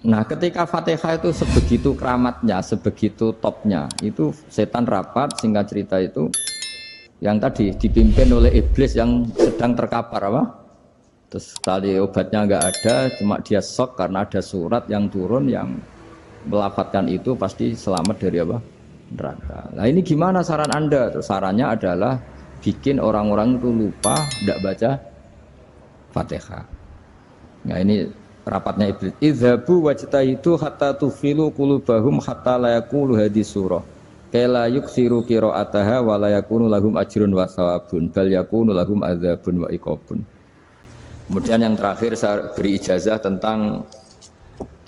Nah, ketika Fatihah itu sebegitu keramatnya, sebegitu topnya, itu setan rapat, singkat cerita itu, yang tadi dipimpin oleh iblis yang sedang terkapar apa? Terus tali obatnya nggak ada, cuma dia shock karena ada surat yang turun yang melafatkan itu pasti selamat dari apa? Neraka. Nah ini gimana saran Anda? Terus sarannya adalah bikin orang-orang itu lupa, tidak baca Fatihah. Nah ini rapatnya iblis. Idhabu wajtahidu hatta tufilu qulubahum hatta la yaqulu hadis surah. Kala yuksiru qira'ataha wa la yakunu lahum ajrun wa thawabun bal yakunu lahum adzabun wa iqabun. Kemudian yang terakhir saya beri ijazah tentang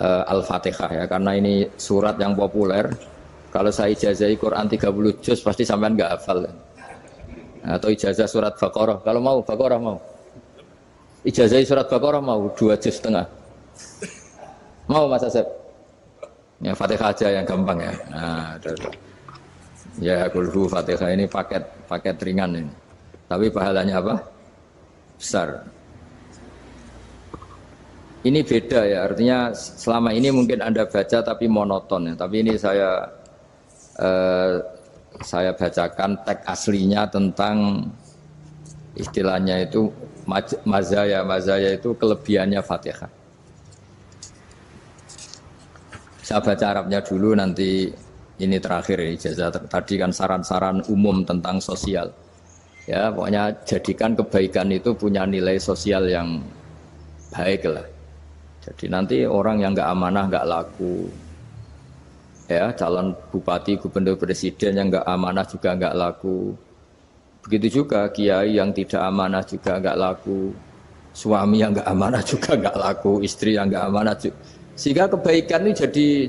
Al-Fatihah ya, karena ini surat yang populer. Kalau saya ijazahi Quran 30 juz pasti sampean nggak hafal. Atau ijazah surat Baqarah. Kalau mau Baqarah mau. Ijazahi surat Baqarah mau 2 juz setengah. Mau Mas Asep? Ya Fatihah aja yang gampang ya. Nah, udah. Ya kulhu Fatihah ini paket ringan ini. Tapi pahalanya apa? Besar. Ini beda ya, artinya selama ini mungkin Anda baca tapi monoton ya. Tapi ini saya bacakan teks aslinya tentang istilahnya itu mazaya itu kelebihannya Fatihah. Saya baca Arabnya dulu, nanti ini terakhir ya, ijazah tadi kan saran-saran umum tentang sosial. Ya, pokoknya jadikan kebaikan itu punya nilai sosial yang baik lah. Jadi nanti orang yang nggak amanah nggak laku, ya calon bupati, gubernur, presiden yang nggak amanah juga nggak laku. Begitu juga kiai yang tidak amanah juga nggak laku, suami yang nggak amanah juga nggak laku, istri yang nggak amanah juga. Sehingga kebaikan ini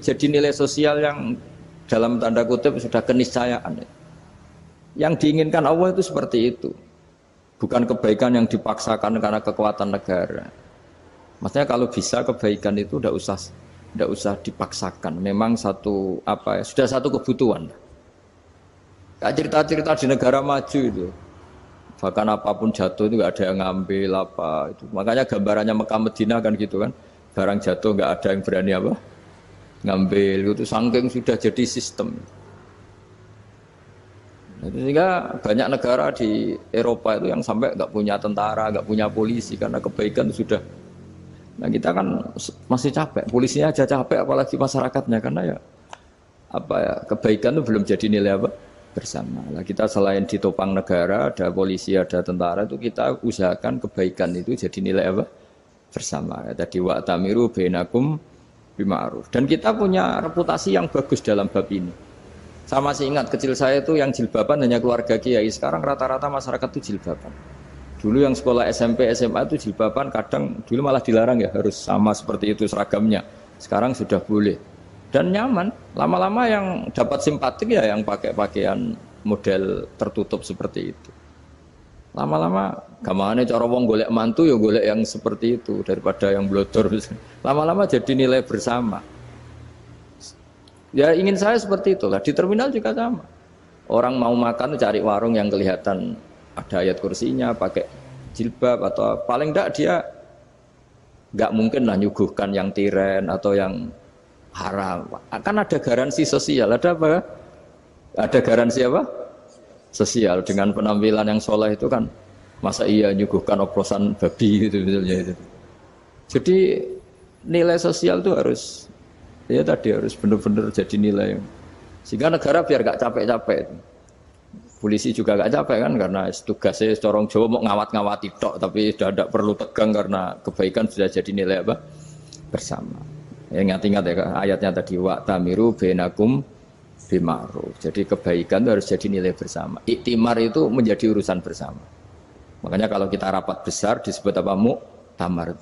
jadi nilai sosial yang dalam tanda kutip sudah keniscayaan. Yang diinginkan Allah itu seperti itu, bukan kebaikan yang dipaksakan karena kekuatan negara. Maksudnya kalau bisa kebaikan itu tidak usah dipaksakan. Memang satu apa ya, sudah satu kebutuhan. Kayak cerita-cerita di negara maju itu, bahkan apapun jatuh itu nggak ada yang ngambil apa itu. Makanya gambarannya Mekah Medina kan gitu kan, barang jatuh nggak ada yang berani apa ngambil. Itu saking sudah jadi sistem. Sehingga banyak negara di Eropa itu yang sampai nggak punya tentara, nggak punya polisi karena kebaikan itu sudah. Nah kita kan masih capek, polisinya aja capek apalagi masyarakatnya, karena ya apa ya, kebaikan itu belum jadi nilai apa bersama. Nah kita selain ditopang negara, ada polisi, ada tentara, itu kita usahakan kebaikan itu jadi nilai apa bersama. Tadi wa'tamiru bainakum bima'ruf. Dan kita punya reputasi yang bagus dalam bab ini. Saya masih ingat kecil saya itu yang jilbaban hanya keluarga kiai. Sekarang rata-rata masyarakat itu jilbaban. Dulu yang sekolah SMP, SMA itu jilbaban kadang dulu malah dilarang ya, harus sama seperti itu seragamnya. Sekarang sudah boleh dan nyaman. Lama-lama yang dapat simpatik ya yang pakai pakaian model tertutup seperti itu. Lama-lama gamane cara wong golek mantu ya golek yang seperti itu daripada yang blodor. Lama-lama jadi nilai bersama. Ya ingin saya seperti itulah. Di terminal juga sama. Orang mau makan cari warung yang kelihatan ada ayat kursinya, pakai jilbab, atau paling enggak dia nggak mungkin lah nyuguhkan yang tiren atau yang haram. Akan ada garansi sosial, ada apa? Ada garansi apa? Sosial dengan penampilan yang soleh itu kan, masa iya nyuguhkan oplosan babi gitu misalnya itu. Jadi nilai sosial itu harus, ya tadi harus benar-benar jadi nilai. Sehingga negara biar gak capek-capek. Polisi juga gak capek kan, karena tugasnya corong Jawa mau ngawat-ngawati tok, tapi sudah tidak perlu tegang karena kebaikan sudah jadi nilai apa bersama. Ya, ingat-ingat ya ayatnya tadi, wa'tamiru bainakum bima'ruf. Jadi kebaikan itu harus jadi nilai bersama. Iktimar itu menjadi urusan bersama. Makanya kalau kita rapat besar disebut apa? Muktamar.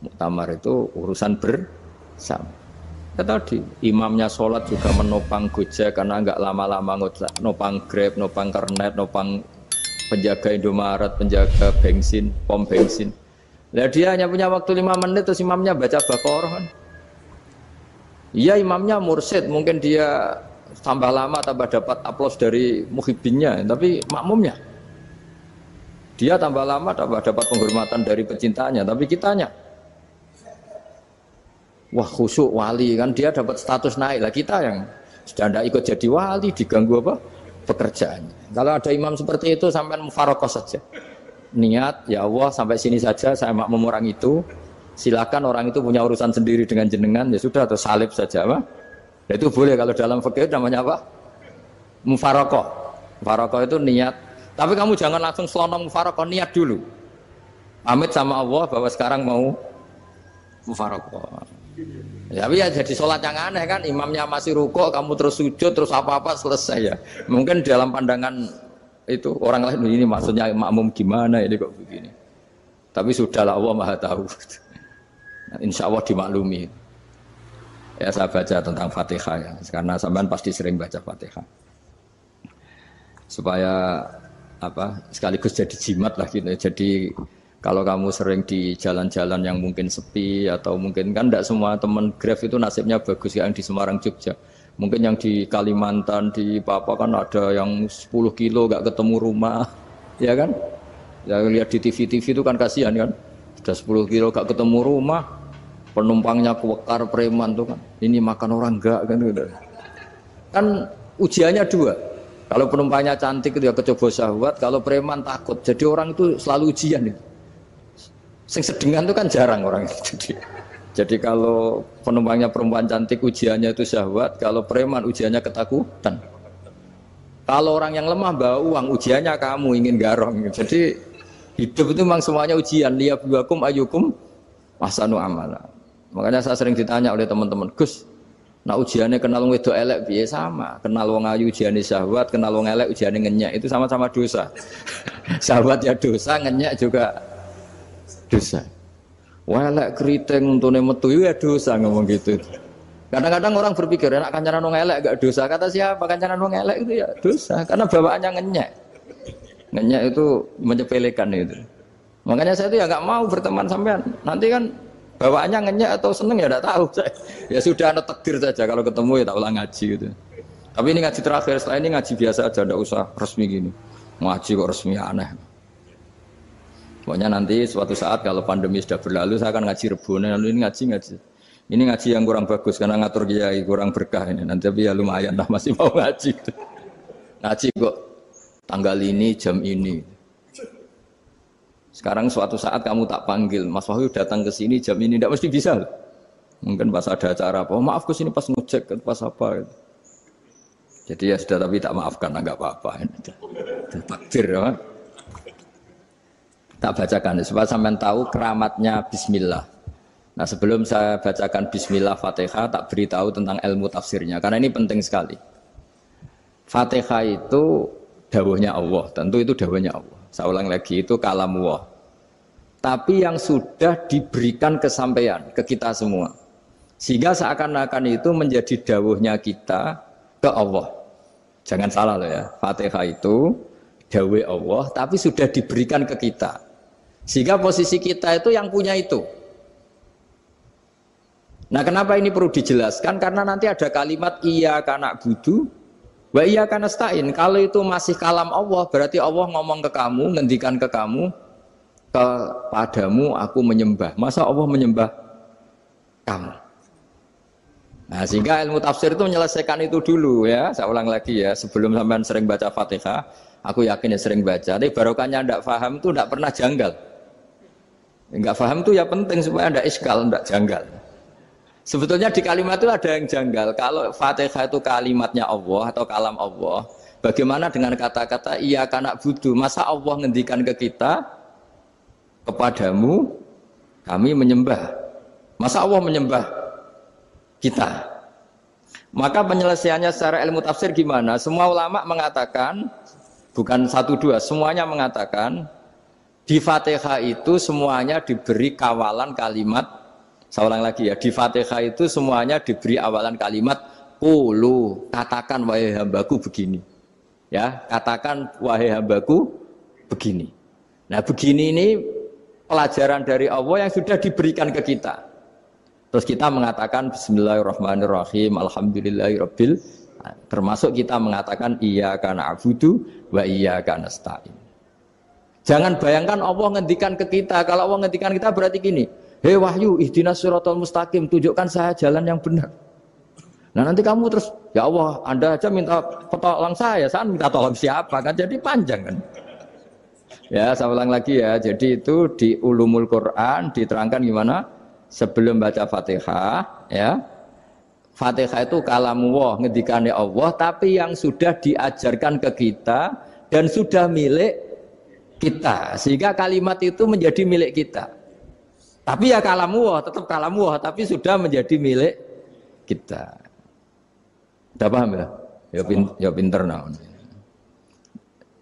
Muktamar itu urusan bersama. Ya tadi, imamnya sholat juga menopang Gojek karena nggak lama-lama nopang Grab, nopang Kernet, nopang penjaga Indomaret, penjaga bensin, pom bensin. Nah dia hanya punya waktu 5 menit terus imamnya baca Baqarah kan. Iya imamnya mursyid, mungkin dia tambah lama tambah dapat aplaus dari muhibbinnya, tapi makmumnya dia tambah lama tambah dapat penghormatan dari pecintanya, tapi kitanya wah khusyuk wali kan dia dapat status naik lah, kita yang sudah tidak ikut jadi wali diganggu apa pekerjaannya. Kalau ada imam seperti itu sampai mufarokoh saja, niat ya Allah sampai sini saja saya makmum orang itu, silakan orang itu punya urusan sendiri dengan jenengan ya sudah, atau salib saja apa. Nah, itu boleh kalau dalam fikih namanya apa, mufarokoh. Mufarokoh itu niat, tapi kamu jangan langsung selonong mufarokoh, niat dulu pamit sama Allah bahwa sekarang mau mufarokoh. Ya, tapi ya jadi sholat yang aneh kan, imamnya masih rukuk, kamu terus sujud, terus apa-apa selesai ya. Mungkin dalam pandangan itu orang lain ini maksudnya makmum gimana ini kok begini. Tapi sudahlah Allah Maha tahu. Insya Allah dimaklumi. Ya saya baca tentang Fatihah ya, karena sampean pasti sering baca Fatihah. Supaya apa sekaligus jadi jimat lah gitu. Jadi kalau kamu sering di jalan-jalan yang mungkin sepi atau mungkin kan tidak semua teman Grab itu nasibnya bagus yang di Semarang Jogja. Mungkin yang di Kalimantan di Papua kan ada yang 10 kilo gak ketemu rumah, ya kan? Ya lihat di TV-TV itu kan kasihan kan. Sudah 10 kilo gak ketemu rumah, penumpangnya kewekar preman tuh kan. Ini makan orang enggak kan gitu. Kan ujiannya dua. Kalau penumpangnya cantik itu ya kecoba syahwat, kalau preman takut. Jadi orang itu selalu ujian itu. Sing sedengan itu kan jarang orang itu. Jadi kalau penumpangnya perempuan cantik ujiannya itu syahwat, kalau preman ujiannya ketakutan. Kalau orang yang lemah bawa uang ujiannya kamu ingin garong. Jadi hidup itu memang semuanya ujian. Liyabluwakum ayyukum ahsanu amala. Makanya saya sering ditanya oleh teman-teman, Gus, nah ujiannya kenal wong wedok elek piye sama? Kenal wong ayu ujiannya syahwat, kenal wong elek ujiannya ngenyek, itu sama-sama dosa. Syahwat ya dosa, ngenyek juga dosa. Welek keriting untune metu ya dosa ngomong gitu. Kadang-kadang orang berpikir enak kancanan wong elek gak dosa. Kata siapa kancanan wong elek itu ya dosa karena bawaannya ngenyek. Ngenyek itu menyepelekan itu. Makanya saya itu ya nggak mau berteman sampean. Nanti kan bawaannya ngenyek atau seneng ya enggak tahu. Ya sudah ada takdir saja kalau ketemu ya tak ulang ngaji gitu. Tapi ini ngaji terakhir, setelah ini ngaji biasa aja, enggak usah resmi gini. Ngaji kok resmi aneh. Pokoknya nanti suatu saat kalau pandemi sudah berlalu saya akan ngaji Rebone, lalu ini ngaji. Ini ngaji yang kurang bagus karena ngatur kiai kurang berkah ini. Nanti tapi ya lumayan lah masih mau ngaji. Ngaji kok tanggal ini jam ini. Sekarang suatu saat kamu tak panggil, Mas Wahyu datang ke sini jam ini tidak mesti bisa. Mungkin pas ada acara apa, oh, maaf ke sini pas ngecek pas apa. Gitu. Jadi ya sudah tapi tak maafkan enggak apa-apa. Takdir ya. Tak bacakan supaya sampean tahu keramatnya bismillah. Nah, sebelum saya bacakan bismillah Fatihah tak beritahu tentang ilmu tafsirnya karena ini penting sekali. Fatihah itu dawuhnya Allah, tentu itu dawuhnya Allah. Saya ulang lagi itu kalamullah. Tapi yang sudah diberikan kesampaian ke kita semua. Sehingga seakan-akan itu menjadi dawuhnya kita ke Allah. Jangan salah loh ya. Fatihah itu dawuh Allah tapi sudah diberikan ke kita. Sehingga posisi kita itu yang punya itu. Nah kenapa ini perlu dijelaskan? Karena nanti ada kalimat iyyaka na'budu wa iyyaka nasta'in. Kalau itu masih kalam Allah, berarti Allah ngomong ke kamu, ngendikan ke kamu, kepadamu aku menyembah. Masa Allah menyembah kamu? Nah sehingga ilmu tafsir itu menyelesaikan itu dulu ya. Saya ulang lagi ya, sebelum sampean sering baca Fatihah, aku yakin ya sering baca. Tapi barokahnya tidak paham itu tidak pernah janggal. Enggak paham itu ya penting supaya ada iskal, enggak janggal. Sebetulnya di kalimat itu ada yang janggal. Kalau Fatihah itu kalimatnya Allah atau kalam Allah, bagaimana dengan kata-kata iyyaka na'budu? Masa Allah ngendikan ke kita, kepadamu kami menyembah. Masa Allah menyembah kita? Maka penyelesaiannya secara ilmu tafsir gimana? Semua ulama mengatakan, bukan satu dua, semuanya mengatakan di Fatihah itu semuanya diberi kawalan kalimat. Saya ulang lagi ya, di Fatihah itu semuanya diberi awalan kalimat qulu, katakan wahai hambaku begini. Ya, katakan wahai hambaku begini. Nah, begini ini pelajaran dari Allah yang sudah diberikan ke kita. Terus kita mengatakan bismillahirrahmanirrahim, alhamdulillahirabbil, termasuk kita mengatakan iyyaka na'budu wa iyyaka nasta'in. Jangan bayangkan Allah ngendikan ke kita. Kalau Allah ngendikan kita berarti gini, Hei wahyu, ihdinas siratal mustaqim, tunjukkan saya jalan yang benar. Nah nanti kamu terus, ya Allah, Anda aja minta tolong saya minta tolong siapa kan? Jadi panjang kan? Ya, saya ulang lagi ya. Jadi itu di Ulumul Quran diterangkan gimana? Sebelum baca Fatihah, ya. Fatihah itu kalamullah, ngendikane Allah, tapi yang sudah diajarkan ke kita dan sudah milik kita. Sehingga kalimat itu menjadi milik kita. Tapi ya kalamullah, tetap kalamullah, tapi sudah menjadi milik kita. Udah paham ya? Ya pinter naon.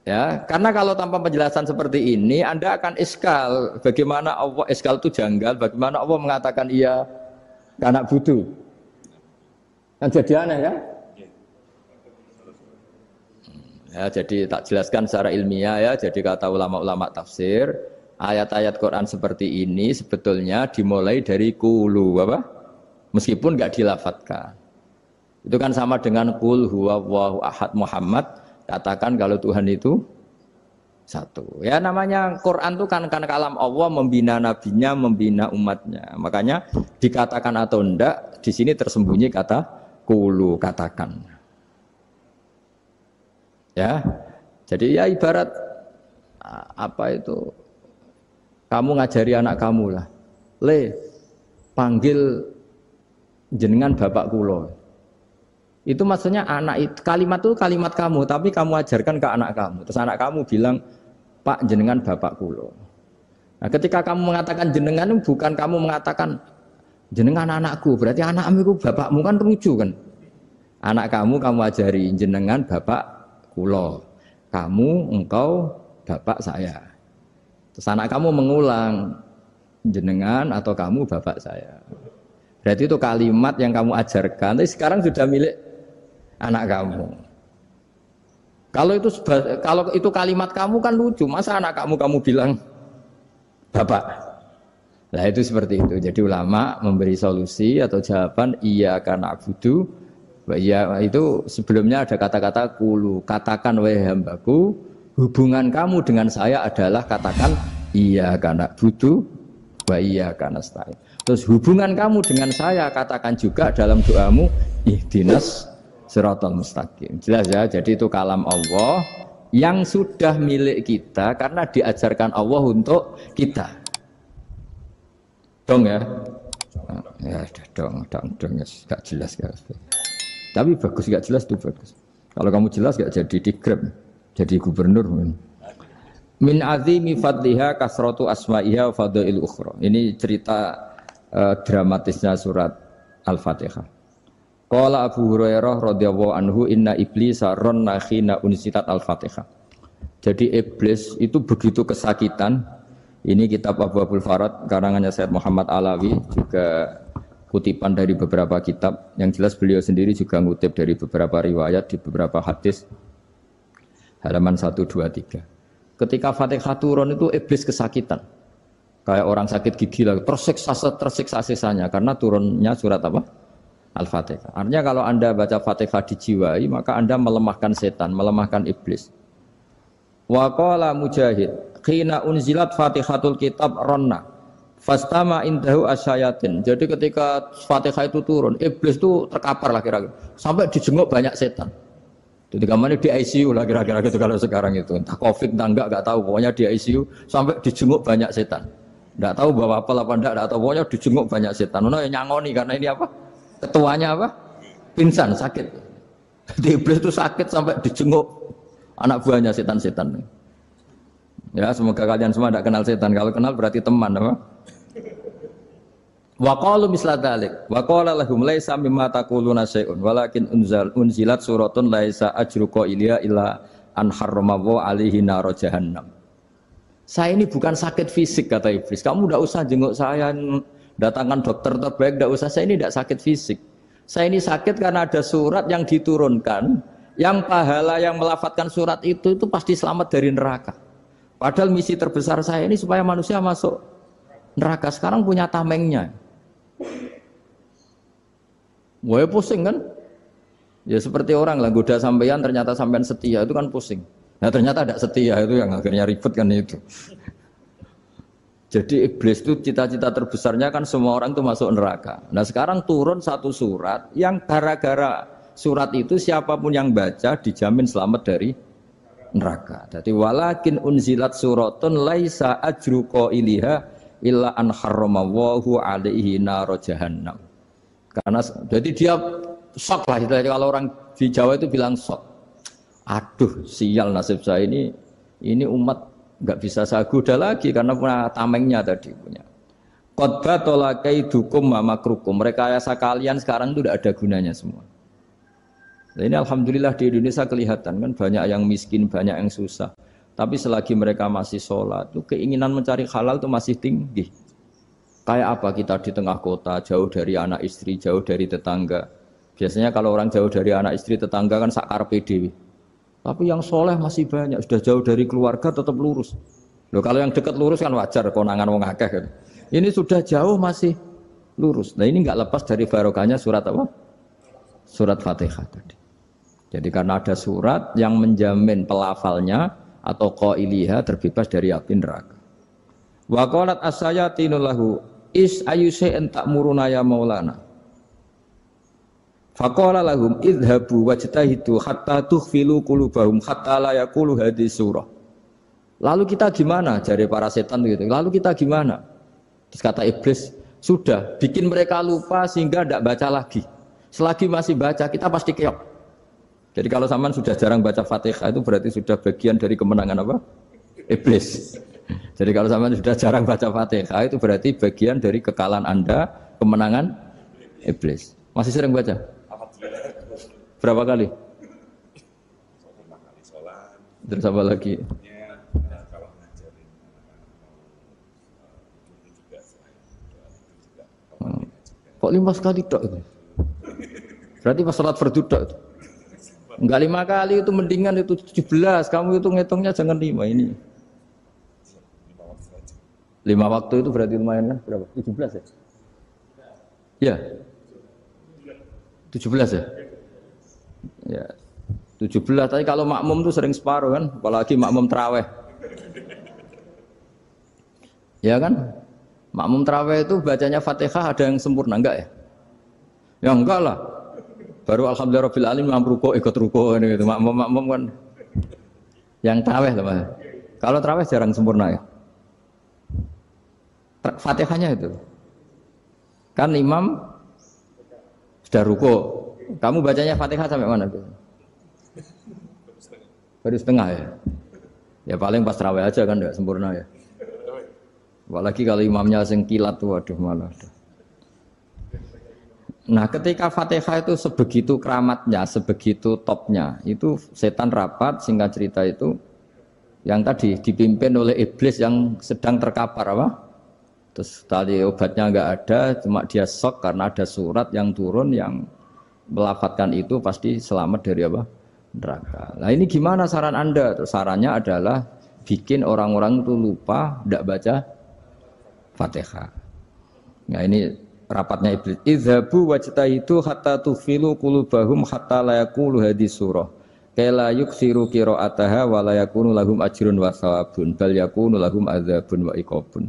Ya, karena kalau tanpa penjelasan seperti ini Anda akan iskal. Bagaimana Allah iskal itu janggal, bagaimana Allah mengatakan iya karena butuh. Kan jadi aneh ya? Ya, jadi tak jelaskan secara ilmiah ya. Jadi kata ulama-ulama tafsir, ayat-ayat Quran seperti ini sebetulnya dimulai dari qulu apa? Meskipun enggak dilafatkan. Itu kan sama dengan qul huwallahu ahad Muhammad, katakan kalau Tuhan itu satu. Ya namanya Quran itu kan kalam Allah, membina nabinya, membina umatnya. Makanya dikatakan atau enggak, di sini tersembunyi kata qulu, katakan. Ya. Jadi ya ibarat apa itu? Kamu ngajari anak kamu lah. Le, panggil jenengan bapak kula. Itu maksudnya anak itu, kalimat itu kalimat kamu, tapi kamu ajarkan ke anak kamu. Terus anak kamu bilang, Pak jenengan bapak kulo. Nah, ketika kamu mengatakan jenengan, bukan kamu mengatakan jenengan anakku, berarti anakmu itu bapakmu, kan lucu kan? Anak kamu ajari jenengan bapak kulo. Kamu, engkau, bapak saya. Terus anak kamu mengulang, jenengan atau kamu bapak saya. Berarti itu kalimat yang kamu ajarkan, tapi sekarang sudah milik anak kamu. Kalau itu kalimat kamu kan lucu, masa anak kamu bilang bapak. Nah itu seperti itu. Jadi ulama memberi solusi atau jawaban iya karena abudu. Iya itu sebelumnya ada kata-kata kulu, katakan wahai hambaku, hubungan kamu dengan saya adalah katakan iya karena abudu, wa iya karena nasta'in. Terus hubungan kamu dengan saya katakan juga dalam doamu ihdinas siratal mustaqim. Jelas ya, jadi itu kalam Allah yang sudah milik kita karena diajarkan Allah untuk kita. Dong ya? Ya dong, gak jelas gak. Tapi bagus gak jelas itu bagus. Kalau kamu jelas gak jadi digrab, jadi gubernur. Min azimi fadliha kasratu asma'iha wa fadail ukhra. Ini cerita dramatisnya surat Al-Fatihah. Qala Abu Hurairah radhiyallahu anhu inna iblisa ranna khina unsitat Al-Fatihah. Jadi iblis itu begitu kesakitan. Ini kitab Abu Abul Farad karangannya Syed Muhammad Alawi, juga kutipan dari beberapa kitab. Yang jelas beliau sendiri juga ngutip dari beberapa riwayat di beberapa hadis. Halaman 123. Ketika Fatihah turun itu iblis kesakitan. Kayak orang sakit gigi lah, tersiksa sisanya karena turunnya surat apa? Al-Fatihah. Artinya kalau Anda baca Fatihah dijiwai, maka Anda melemahkan setan, melemahkan iblis. Wa qala Mujahid, khina unzilat Fatihatul Kitab ronna fastama indahu asyayatin. Jadi ketika Fatihah itu turun, iblis itu terkapar lah kira-kira. Sampai dijenguk banyak setan. Jadi kemana di ICU lah kira-kira gitu kalau sekarang itu. Entah COVID entah enggak tahu. Pokoknya di ICU sampai dijenguk banyak setan. Enggak tahu bawa apa enggak tahu. Pokoknya dijenguk banyak setan. Nah yang nyangoni karena ini apa? Ketuanya apa? Pingsan, sakit. Jadi iblis itu sakit sampai dijenguk anak buahnya setan-setan. Ya semoga kalian semua tidak kenal setan. Kalau kenal berarti teman apa? Wa qalu misla dzalik wa qala lahum laisa mimma taquluna syai'un walakin unzilat suratun laisa ajru qailiha illa an harrama alaihi nar jahannam. Saya ini bukan sakit fisik kata iblis. Kamu tidak usah jenguk saya, datangkan dokter terbaik, tidak usah. Saya ini tidak sakit fisik. Saya ini sakit karena ada surat yang diturunkan, yang pahala yang melafatkan surat itu pasti selamat dari neraka. Padahal misi terbesar saya ini supaya manusia masuk neraka. Sekarang punya tamengnya. Wah pusing kan? Ya seperti orang lah goda sampean ternyata sampean setia itu kan pusing. Nah ternyata tidak setia itu yang akhirnya ribet kan itu. Jadi iblis itu cita-cita terbesarnya kan semua orang itu masuk neraka. Nah sekarang turun satu surat yang gara-gara surat itu siapapun yang baca dijamin selamat dari neraka. Jadi walakin unzilat suratun laisa ajru qailiha illa an harramallahu alaihi nar jahannam. Karena jadi dia shock lah kalau orang di Jawa itu bilang shock. Aduh sial nasib saya ini umat nggak bisa saya goda lagi karena punya tamengnya tadi punya. Qad batala kaidukum wa makrukum. Rekayasa kalian sekarang itu tidak ada gunanya semua. Nah, ini alhamdulillah di Indonesia kelihatan kan banyak yang miskin, banyak yang susah. Tapi selagi mereka masih sholat, itu keinginan mencari halal itu masih tinggi. Kayak apa kita di tengah kota, jauh dari anak istri, jauh dari tetangga. Biasanya kalau orang jauh dari anak istri, tetangga kan sakar PDW. Tapi yang soleh masih banyak, sudah jauh dari keluarga tetap lurus. Loh, kalau yang dekat lurus kan wajar, konangan wong akeh kan. Ini sudah jauh masih lurus. Nah ini nggak lepas dari barokahnya surat apa? Surat Fatihah tadi. Jadi karena ada surat yang menjamin pelafalnya atau qailiha terbebas dari api neraka. Wa qalat as-sayatinu lahu is ayyusai'in ta'muruna ya maulana. Faqala lahum idhabu wajtahidu hatta tukhfilu qulubahum hatta la yaqulu hadhihi surah. Lalu kita gimana? Jari para setan gitu. Lalu kita gimana? Terus kata iblis, sudah bikin mereka lupa sehingga tidak baca lagi. Selagi masih baca kita pasti keok. Jadi kalau sampean sudah jarang baca Fatihah itu berarti sudah bagian dari kemenangan apa? Iblis. Jadi kalau sampean sudah jarang baca Fatihah itu berarti bagian dari kekalahan Anda, kemenangan iblis. Masih sering baca? Berapa kali? Terus apa lagi? Kok 5 kali tok itu? Berarti pas sholat fardu tok itu? Enggak 5 kali itu mendingan itu 17. Kamu itu ngitungnya jangan 5 ini. 5 waktu itu berarti lumayan kan? Berapa? 17 ya? Ya. 17 ya? Ya. 17, tapi kalau makmum tuh sering separuh kan, apalagi makmum tarawih. Ya kan? Makmum tarawih itu bacanya Fatihah ada yang sempurna enggak ya? Ya enggak lah. Baru alhamdulillah rabbil alamin ruko ikut ruko ini gitu. Makmum kan yang tarawih lah, Mas. Kalau tarawih jarang sempurna ya. Fatihahnya itu. Kan imam sudah ruko. Kamu bacanya Fatihah sampai mana tuh? Baru setengah ya. Ya paling pas tarawih aja kan enggak sempurna ya. Apalagi kalau imamnya sing kilat tuh waduh malah. Nah, ketika Fatihah itu sebegitu keramatnya, sebegitu topnya, itu setan rapat singkat cerita itu yang tadi dipimpin oleh iblis yang sedang terkapar apa? Terus tadi obatnya enggak ada, cuma dia shock karena ada surat yang turun yang melafatkan itu pasti selamat dari apa? Neraka. Nah ini gimana saran Anda? Terus sarannya adalah bikin orang-orang itu lupa, tidak baca Fatihah. Nah ini rapatnya iblis. Idhabu wajtahidu hatta tufilu qulubahum hatta la yaqulu hadhihi surah. Kala yuksiru qira'ataha wa la yakunu lahum ajrun wa thawabun bal yakunu lahum adzabun wa iqabun.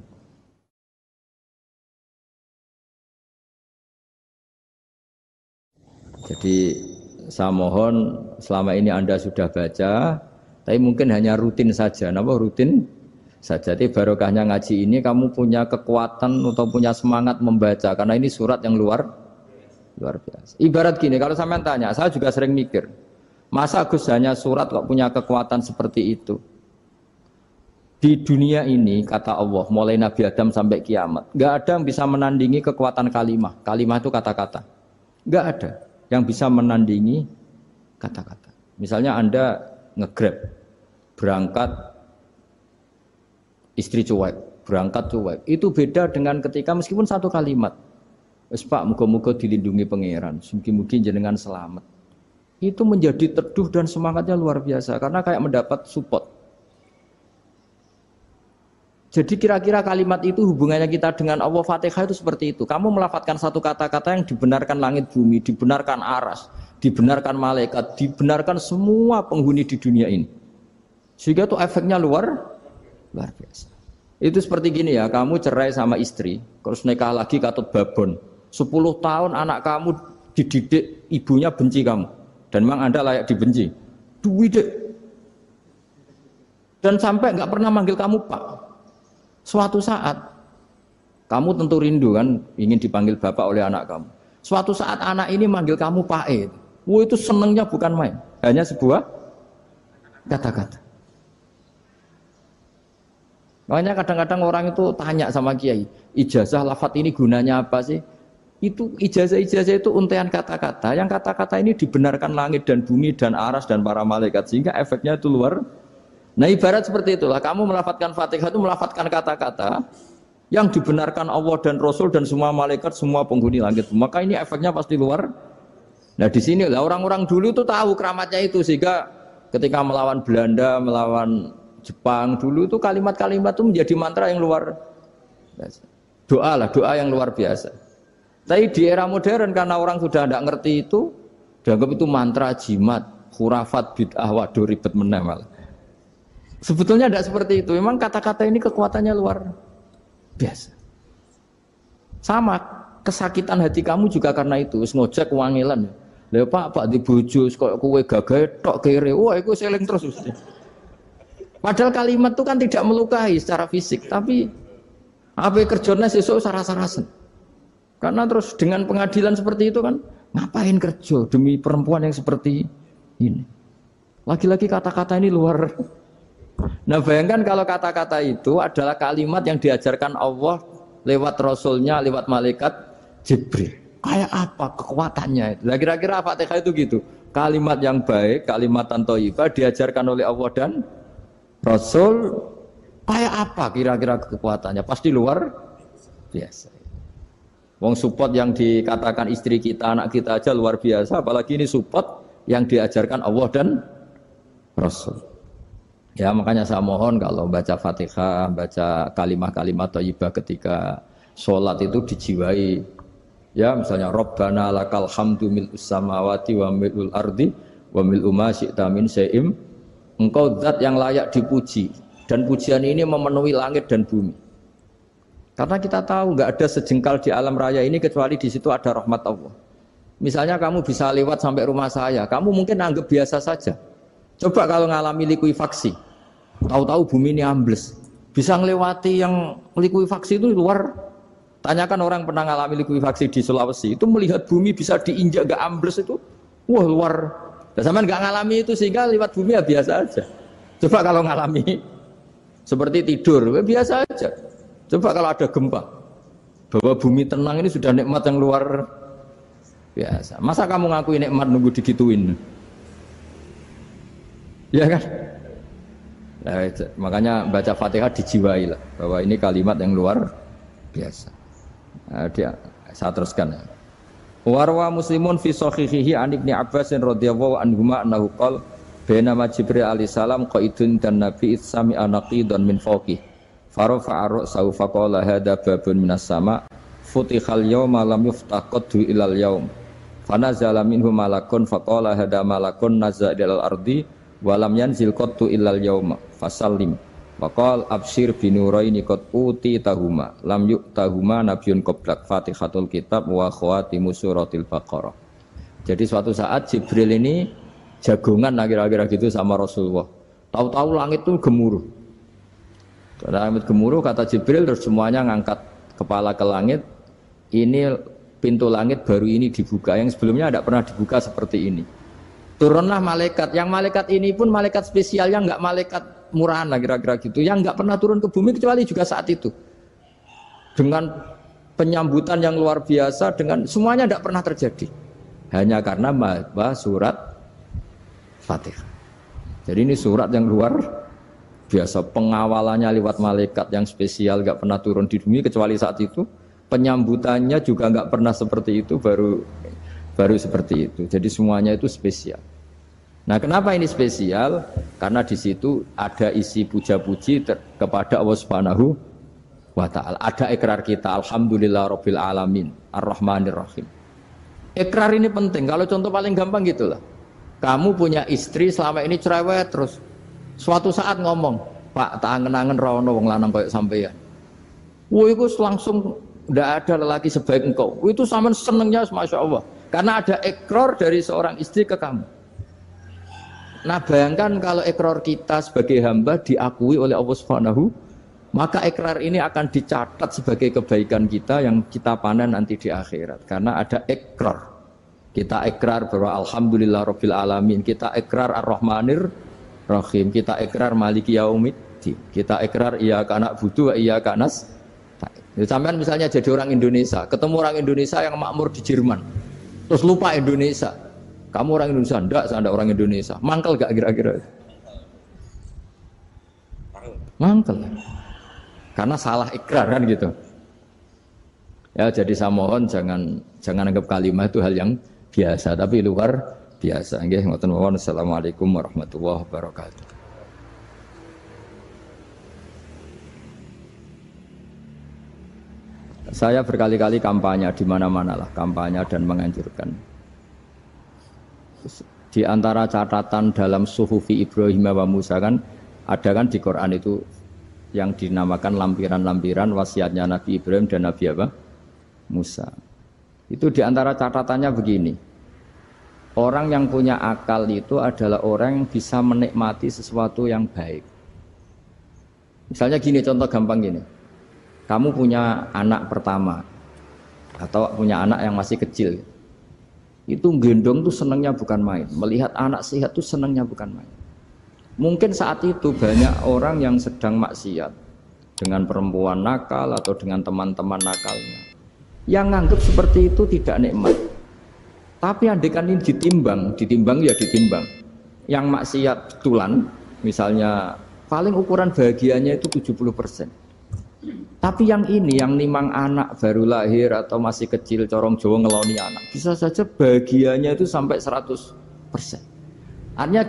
Jadi saya mohon selama ini Anda sudah baca, tapi mungkin hanya rutin saja. Napa rutin saja? Jadi barokahnya ngaji ini kamu punya kekuatan atau punya semangat membaca karena ini surat yang luar biasa. Ibarat gini, kalau sampean tanya, saya juga sering mikir, masa Gus hanya surat kok punya kekuatan seperti itu? Di dunia ini kata Allah, mulai Nabi Adam sampai kiamat, nggak ada yang bisa menandingi kekuatan kalimah. Kalimah itu kata-kata, nggak ada yang bisa menandingi kata-kata. Misalnya Anda nge-grab, berangkat istri cuek, berangkat cuek. Itu beda dengan ketika meskipun satu kalimat. Wes Pak, muga-muga dilindungi pangeran, mugi-mugi jenengan selamat. Itu menjadi teduh dan semangatnya luar biasa karena kayak mendapat support. Jadi kira-kira kalimat itu hubungannya kita dengan Allah Fatihah itu seperti itu. Kamu melafadzkan satu kata-kata yang dibenarkan langit bumi, dibenarkan aras, dibenarkan malaikat, dibenarkan semua penghuni di dunia ini. Sehingga itu efeknya luar biasa. Itu seperti gini ya, kamu cerai sama istri, terus nikah lagi katut babon. 10 tahun anak kamu dididik, ibunya benci kamu. Dan memang Anda layak dibenci. Duwidek. Dan sampai nggak pernah manggil kamu Pak. Suatu saat, kamu tentu rindu kan, ingin dipanggil Bapak oleh anak kamu. Suatu saat anak ini manggil kamu Pak E. Wah itu senengnya bukan main. Hanya sebuah kata-kata. Makanya kadang-kadang orang itu tanya sama kiai, ijazah lafadz ini gunanya apa sih? Itu ijazah-ijazah itu untaian kata-kata. Yang kata-kata ini dibenarkan langit dan bumi dan aras dan para malaikat sehingga efeknya itu luar. Nah ibarat seperti itulah. Kamu melafadzkan Fatihah itu melafadzkan kata-kata yang dibenarkan Allah dan Rasul dan semua malaikat, semua penghuni langit. Maka ini efeknya pasti luar. Nah di sini lah orang-orang dulu itu tahu keramatnya itu sehingga ketika melawan Belanda, melawan Jepang dulu itu kalimat-kalimat itu menjadi mantra yang luar biasa. Doa lah, doa yang luar biasa. Tapi di era modern karena orang sudah tidak ngerti itu, dianggap itu mantra, jimat, khurafat, bid'ah, waduh ribet meneh malah. Sebetulnya tidak seperti itu. Memang kata-kata ini kekuatannya luar biasa. Sama kesakitan hati kamu juga karena itu. Ngojek wangilan. Lha Pak di bojo kok kowe gagah tok kere. Wah, iku seling terus mesti. Padahal kalimat itu kan tidak melukai secara fisik, tapi apa kerjanya sesuk sarah-sarasen. Karena terus dengan pengadilan seperti itu kan, ngapain kerja demi perempuan yang seperti ini? Lagi-lagi kata-kata ini luar. Nah bayangkan kalau kata-kata itu adalah kalimat yang diajarkan Allah lewat Rasulnya, lewat malaikat Jibril. Kayak apa kekuatannya? Nah, kira-kira Fatihah itu gitu. Kalimat yang baik, kalimat thayyibah diajarkan oleh Allah dan Rasul, kayak apa kira-kira kekuatannya? Pasti luar biasa. Wong support yang dikatakan istri kita, anak kita aja luar biasa, apalagi ini support yang diajarkan Allah dan Rasul. Ya makanya saya mohon kalau baca Fatihah, baca kalimat-kalimat thayyibah ketika sholat itu dijiwai. Ya misalnya Rabbana lakal hamdu mil'us samawati wa mil'ul ardi wa mil'u ma syi'ta min syai'im. Engkau zat yang layak dipuji dan pujian ini memenuhi langit dan bumi. Karena kita tahu nggak ada sejengkal di alam raya ini kecuali di situ ada rahmat Allah. Misalnya kamu bisa lewat sampai rumah saya, kamu mungkin anggap biasa saja. Coba kalau ngalami likuifaksi, tahu-tahu bumi ini ambles, bisa ngelewati yang likuifaksi itu luar. Tanyakan orang pernah ngalami likuifaksi di Sulawesi, itu melihat bumi bisa diinjak gak ambles itu, wah luar. Dan sama nggak ngalami itu sehingga lewat bumi ya biasa aja. Coba kalau ngalami seperti tidur, ya biasa aja. Coba kalau ada gempa, bahwa bumi tenang ini sudah nikmat yang luar biasa. Masa kamu ngakui nikmat nunggu digituin? Ya kan? Nah, makanya baca Fatihah dijiwai lah, bahwa ini kalimat yang luar biasa. Nah, saya teruskan ya. Warwa Muslimun fi sahihihi an Ibnu Abbas radhiyallahu anhuma annahu qala bainama Jibril alaihi salam qaidun dan Nabi sami anaqidan min fawqih farafa'a ra'sahu faqala hadza babun minas sama futihal yawma lam yuftah qaddu ilal yaum fanazala minhu malakun faqala hadza malakun nazza ilal ardi wa lam yanzil qaddu ilal yauma fasallim waqal absyir binuraini qad uti tahuma lam yu'tahuma nabiyyun qablak Fatihatul kitab wa khawatimu suratil baqarah. Jadi suatu saat Jibril ini jagongan kira-kira gitu sama Rasulullah. Tahu-tahu langit itu gemuruh. Karena langit gemuruh kata Jibril terus semuanya ngangkat kepala ke langit. Ini pintu langit baru ini dibuka, yang sebelumnya tidak pernah dibuka seperti ini. Turunlah malaikat, yang malaikat ini pun malaikat spesial yang enggak malaikat murahan lah kira-kira gitu, yang nggak pernah turun ke bumi kecuali juga saat itu dengan penyambutan yang luar biasa, dengan semuanya tidak pernah terjadi hanya karena surat Fatihah. Jadi ini surat yang luar biasa, pengawalannya lewat malaikat yang spesial, nggak pernah turun di bumi kecuali saat itu, penyambutannya juga nggak pernah seperti itu, baru seperti itu. Jadi semuanya itu spesial. Nah, kenapa ini spesial? Karena di situ ada isi puja-puji kepada Allah Subhanahu wa ta'ala. Ada ikrar kita, alhamdulillahirabbil alamin, arrahmanir rahim. Ikrar ini penting. Kalau contoh paling gampang gitulah. Kamu punya istri selama ini cerewet terus. Suatu saat ngomong, Pak, tak angen-angen ra ono wong lanang koyo sampeyan. Wah, itu langsung tidak ada lelaki sebaik engkau. Itu sama senengnya, masya Allah. Karena ada ikrar dari seorang istri ke kamu. Nah, bayangkan kalau ikrar kita sebagai hamba diakui oleh Allah Subhanahu, maka ikrar ini akan dicatat sebagai kebaikan kita yang kita panen nanti di akhirat. Karena ada ikrar. Kita ikrar bahwa alhamdulillah rabbil alamin. Kita ikrar ar-rahmanir rahim. Kita ikrar maliki yaumiddin. Kita ikrar iyyaka na'budu wa iyyaka nasta'in. Sampean misalnya jadi orang Indonesia, ketemu orang Indonesia yang makmur di Jerman, terus lupa Indonesia. Kamu orang Indonesia? Enggak, saya enggak orang Indonesia. Mangkel gak kira-kira? Mangkel. Karena salah ikrar kan gitu. Ya, jadi saya mohon jangan anggap kalimat itu hal yang biasa, tapi luar biasa. Nggih, ngoten mawon. Assalamualaikum warahmatullahi wabarakatuh. Saya berkali-kali kampanye di mana-mana lah, kampanye dan menganjurkan. Di antara catatan dalam Suhufi Ibrahim wa Musa kan ada kan di Quran itu yang dinamakan lampiran-lampiran wasiatnya Nabi Ibrahim dan Nabi apa? Musa. Itu di antara catatannya begini. Orang yang punya akal itu adalah orang yang bisa menikmati sesuatu yang baik. Misalnya gini, contoh gampang gini. Kamu punya anak pertama atau punya anak yang masih kecil, itu gendong tuh senangnya bukan main. Melihat anak sehat tuh senangnya bukan main. Mungkin saat itu banyak orang yang sedang maksiat dengan perempuan nakal atau dengan teman-teman nakalnya, yang nganggap seperti itu tidak nikmat. Tapi andaikan ini ditimbang ya ditimbang. Yang maksiat betulan, misalnya paling ukuran bahagianya itu 70%. Tapi yang ini, yang nimang anak baru lahir atau masih kecil, corong Jawa ngeloni anak, bisa saja bahagianya itu sampai 100%. Artinya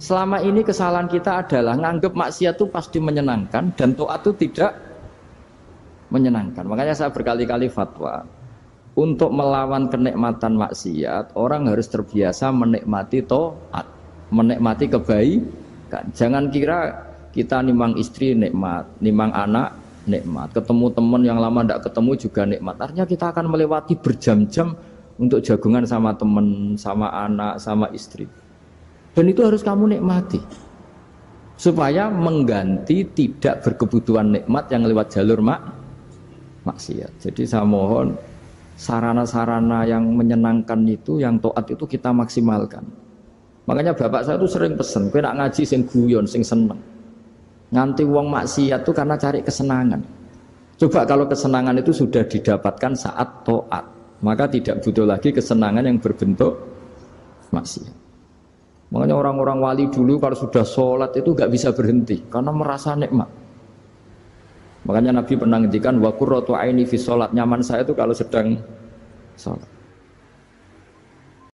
selama ini kesalahan kita adalah nganggap maksiat itu pasti menyenangkan dan taat itu tidak menyenangkan. Makanya saya berkali-kali fatwa, untuk melawan kenikmatan maksiat, orang harus terbiasa menikmati taat, menikmati kebaikan. Jangan kira kita nimang istri nikmat, nimang anak nikmat, ketemu teman yang lama tidak ketemu juga nikmat. Artinya kita akan melewati berjam-jam untuk jagungan sama teman, sama anak, sama istri. Dan itu harus kamu nikmati supaya mengganti tidak berkebutuhan nikmat yang lewat jalur maksiat. Jadi saya mohon sarana-sarana yang menyenangkan itu, yang taat itu kita maksimalkan. Makanya bapak saya itu sering pesen, kowe nak ngaji sing guyon, sing seneng. Nganti wong maksiat itu karena cari kesenangan. Coba kalau kesenangan itu sudah didapatkan saat taat, maka tidak butuh lagi kesenangan yang berbentuk maksiat. Makanya orang-orang wali dulu kalau sudah sholat itu gak bisa berhenti karena merasa nikmat. Makanya Nabi pernah ngendikan wa qurratu aini fi sholat, nyaman saya itu kalau sedang sholat.